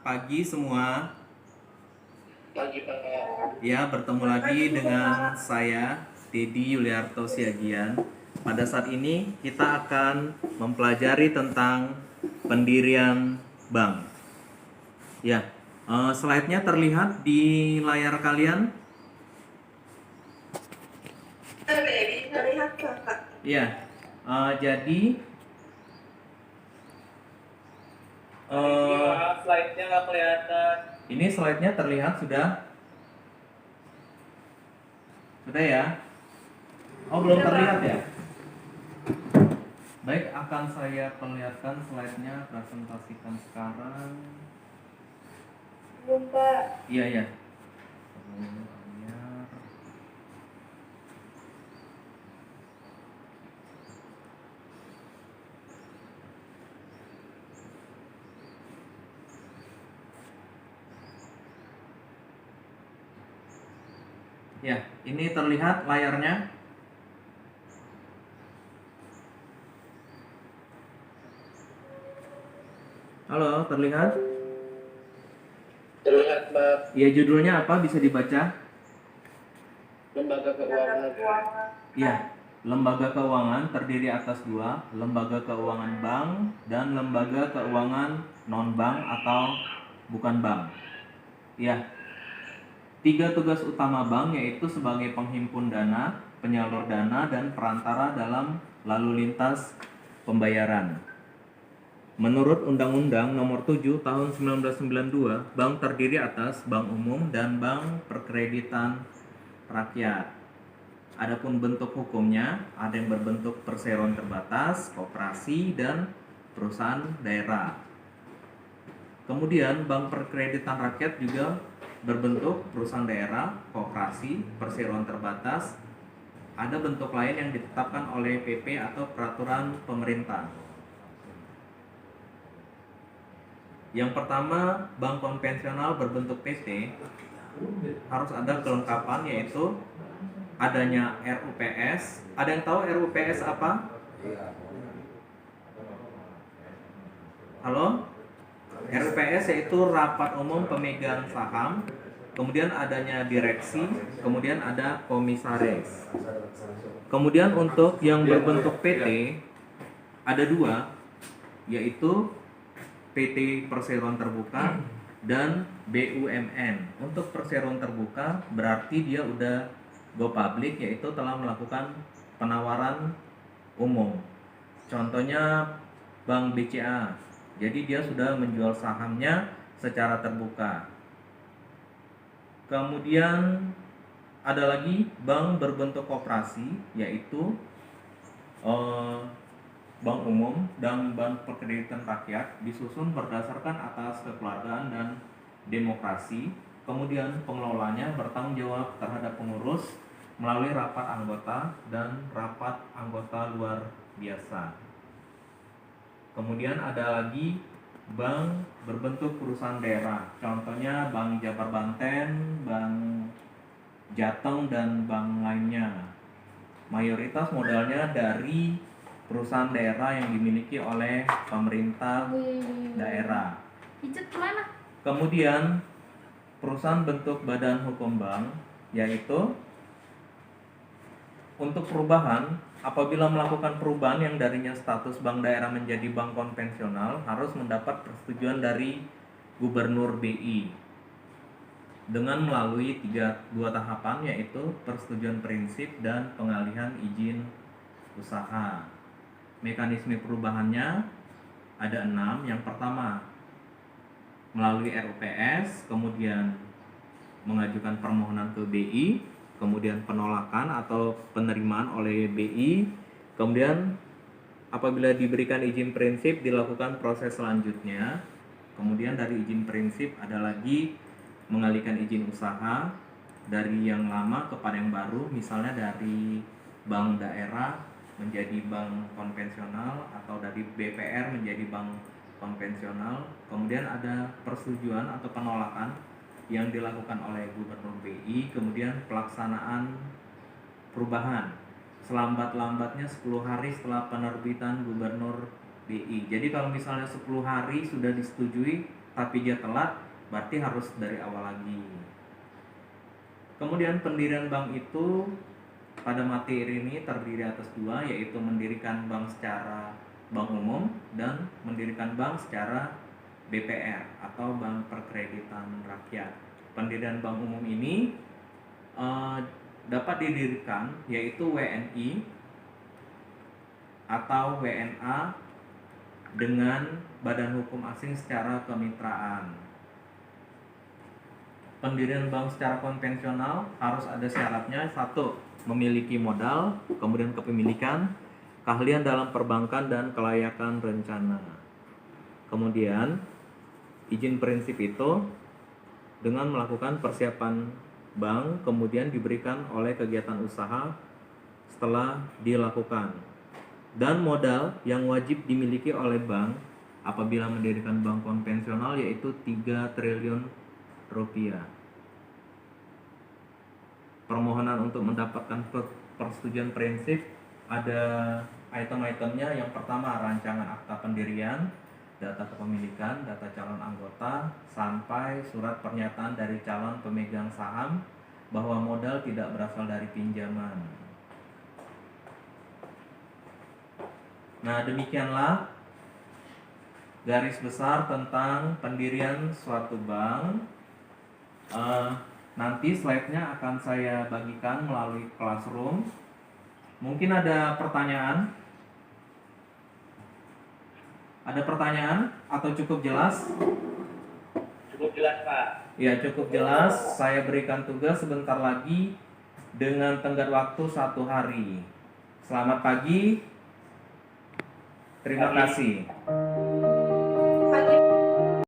pagi semua. Pagi Pak. Ya, bertemu lagi dengan saya, Dedi Yuliarto Siagian. Pada saat ini kita akan mempelajari tentang pendirian bank. Ya, slide-nya terlihat di layar kalian. Terlihat Kakak. Ya, jadi Slide-nya nggak kelihatan. ini slide-nya terlihat sudah ya? Oh, belum terlihat ya? Baik, akan saya perlihatkan slide-nya, presentasikan sekarang. Belum Pak. Iya, iya. Ya, ini terlihat layarnya. Halo, terlihat? Terlihat Pak. Ya, judulnya apa? Bisa dibaca? Lembaga keuangan. Ya, lembaga keuangan terdiri atas dua, lembaga keuangan bank dan lembaga keuangan non-bank atau bukan bank. Ya, tiga tugas utama bank yaitu sebagai penghimpun dana, penyalur dana, dan perantara dalam lalu lintas pembayaran. Menurut Undang-Undang Nomor 7 Tahun 1992, bank terdiri atas bank umum dan bank perkreditan rakyat. Adapun bentuk hukumnya, ada yang berbentuk perseroan terbatas, koperasi, dan perusahaan daerah. Kemudian bank perkreditan rakyat juga berbentuk perusahaan daerah, koperasi, perseroan terbatas. Ada bentuk lain yang ditetapkan oleh PP atau peraturan pemerintah. Yang pertama, bank konvensional berbentuk PT harus ada kelengkapan, yaitu adanya RUPS. Ada yang tahu RUPS apa? Halo? RUPS yaitu rapat umum pemegang saham, kemudian adanya direksi, kemudian ada komisaris. Kemudian untuk yang berbentuk PT ada dua, yaitu PT Perseroan Terbuka dan BUMN. Untuk perseroan terbuka berarti dia udah go public, yaitu telah melakukan penawaran umum. Contohnya Bank BCA. Jadi dia sudah menjual sahamnya secara terbuka. Kemudian ada lagi bank berbentuk koperasi, yaitu bank umum dan bank perkreditan rakyat disusun berdasarkan atas kekeluargaan dan demokrasi. Kemudian pengelolanya bertanggung jawab terhadap pengurus melalui rapat anggota dan rapat anggota luar biasa. Kemudian ada lagi bank berbentuk perusahaan daerah. Contohnya Bank Jabar Banten, Bank Jateng, dan bank lainnya. Mayoritas modalnya dari perusahaan daerah yang dimiliki oleh pemerintah daerah. Kemudian perusahaan bentuk badan hukum bank, yaitu untuk perubahan, apabila melakukan perubahan yang darinya status bank daerah menjadi bank konvensional harus mendapat persetujuan dari Gubernur BI dengan melalui dua tahapan, yaitu persetujuan prinsip dan pengalihan izin usaha. Mekanisme perubahannya ada 6. Yang pertama, melalui RUPS, kemudian mengajukan permohonan ke BI, kemudian penolakan atau penerimaan oleh BI, kemudian apabila diberikan izin prinsip dilakukan proses selanjutnya. Kemudian dari izin prinsip ada lagi mengalihkan izin usaha dari yang lama kepada yang baru, misalnya dari bank daerah menjadi bank konvensional atau dari BPR menjadi bank konvensional. Kemudian ada persetujuan atau penolakan yang dilakukan oleh Gubernur BI, kemudian pelaksanaan perubahan selambat-lambatnya 10 hari setelah penerbitan Gubernur BI. Jadi kalau misalnya 10 hari sudah disetujui, tapi dia telat, berarti harus dari awal lagi. Kemudian pendirian bank itu pada materi ini terdiri atas dua, yaitu mendirikan bank secara bank umum dan mendirikan bank secara BPR atau Bank Perkreditan Rakyat. Pendirian bank umum ini dapat didirikan yaitu WNI atau WNA dengan badan hukum asing secara kemitraan. Pendirian bank secara konvensional harus ada syaratnya. Satu, memiliki modal, kemudian kepemilikan, keahlian dalam perbankan, dan kelayakan rencana. Kemudian izin prinsip itu dengan melakukan persiapan bank, kemudian diberikan oleh kegiatan usaha setelah dilakukan. Dan modal yang wajib dimiliki oleh bank apabila mendirikan bank konvensional yaitu 3 triliun rupiah. Permohonan untuk mendapatkan persetujuan prinsip ada item-itemnya. Yang pertama, rancangan akta pendirian, data kepemilikan, data calon anggota, sampai surat pernyataan dari calon pemegang saham bahwa modal tidak berasal dari pinjaman. Nah, demikianlah garis besar tentang pendirian suatu bank. Nanti slide-nya akan saya bagikan melalui Classroom. Mungkin ada pertanyaan? Ada pertanyaan atau cukup jelas? Cukup jelas, Pak. Ya, cukup jelas. Saya berikan tugas sebentar lagi dengan tenggat waktu 1 hari. Selamat pagi. Terima kasih.